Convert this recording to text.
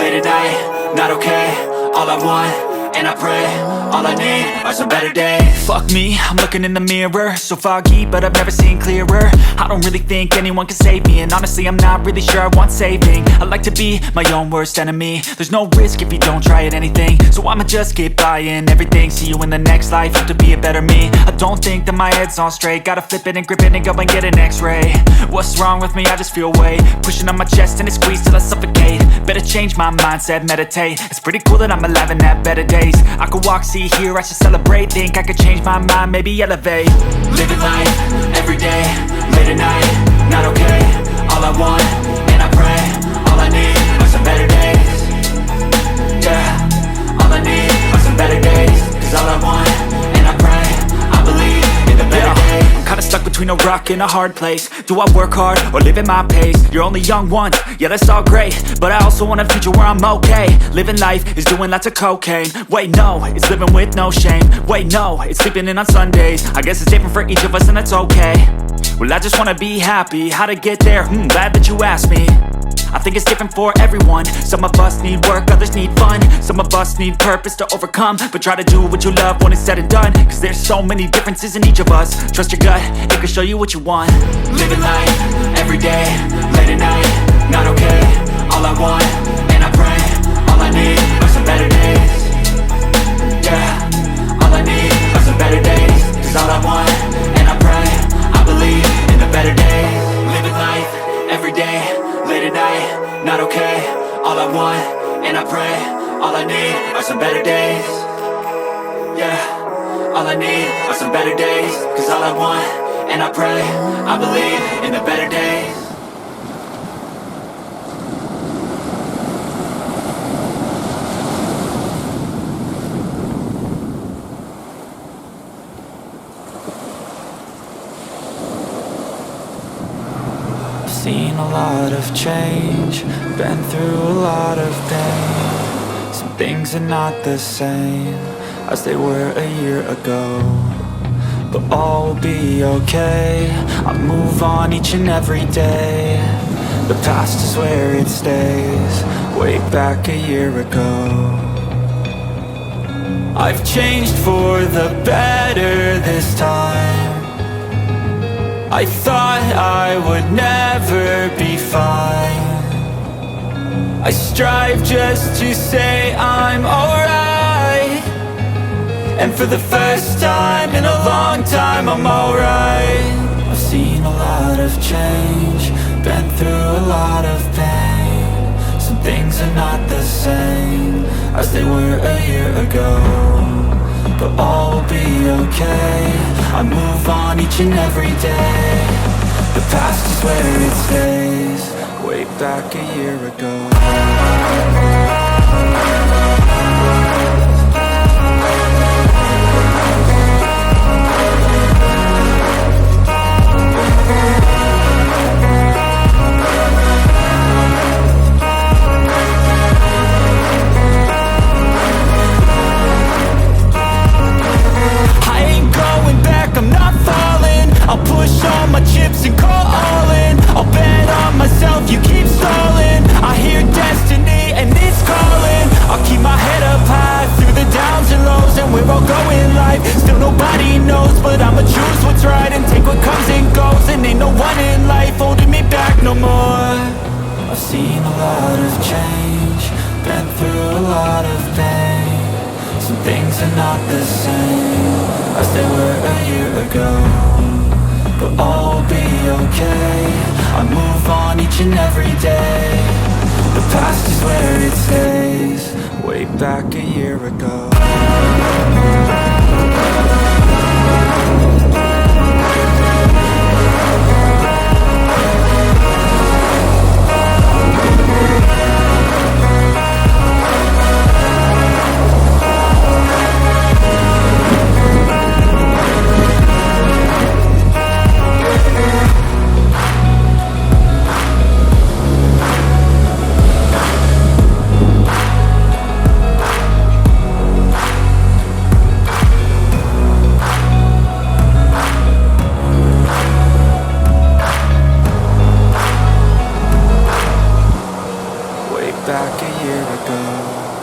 late at night, not okay. All I want, and I pray, all I need are some better days. Fuck me, I'm looking in the mirror, so foggy, but I've never seen clearer. I don't really think anyone can save me, and honestly I'm not really sure I want saving. I like to be my own worst enemy. There's no risk if you don't try at anything, so I'ma just get buying everything. See you in the next life, have to be a better me. I don't think that my head's on straight, gotta flip it and grip it and go and get an x-ray. What's wrong with me? I just feel weight pushing on my chest and it squeezes till I suffocate. Better change my mindset, meditate. It's pretty cool that I'm alive and have better days. I could walk, see, hear, I should celebrate. Think I could change my mind, maybe elevate. Living life, everyday, late at night, not okay. All I want, and I pray, all I need are some better days. Yeah, all I need are some better days. Cause all I want, and I pray, I believe in the better days. I'm kinda stuck between a rock and a hard place. Do I work hard or live at my pace? You're only young once, yeah that's all great, but I also want a future where I'm okay. Living life is doing lots of cocaine. Wait no, it's living with no shame. Wait no, it's sleeping in on Sundays. I guess it's different for each of us and that's okay. Well I just wanna be happy, how to get there? Glad that you asked me. I think it's different for everyone. Some of us need work, others need fun. Some of us need purpose to overcome. But try to do what you love when it's said and done. Cause there's so many differences in each of us. Trust your gut, it can show you what you want. Living life, everyday, late at night, not okay. All I want, and I pray, all I need are some better days. Yeah, all I need are some better days. Cause all I want, and I pray, I believe in the better days. Living life, everyday, late at night, not okay. All I want, and I pray, all I need are some better days. Yeah, all I need are some better days. Cause all I want, and I pray, I believe in the better days. Seen a lot of change, been through a lot of pain. Some things are not the same as they were a year ago, but all will be okay. I move on each and every day. The past is where it stays, way back a year ago. I've changed for the better this time. I thought I would never be fine. I strive just to say I'm alright, and for the first time in a long time I'm alright. I've seen a lot of change, been through a lot of pain. Some things are not the same as they were a year ago, but all will be okay. I move on each and every day. The past is where it stays, way back a year ago. I'm not falling, I'll push all my chips and call all in. I'll bet on myself, you keep stalling. I hear destiny and it's calling. I'll keep my head up high through the downs and lows, and we're all going life. Still nobody knows, but I'ma choose what's right and take what comes and goes. And ain't no one in life holding me back no more. I've seen a lot of change, been through a lot of pain. Some things are not the same as they were a year ago, but all will be okay. I move on each and every day. The past is where it stays, way back a year ago. like a year ago.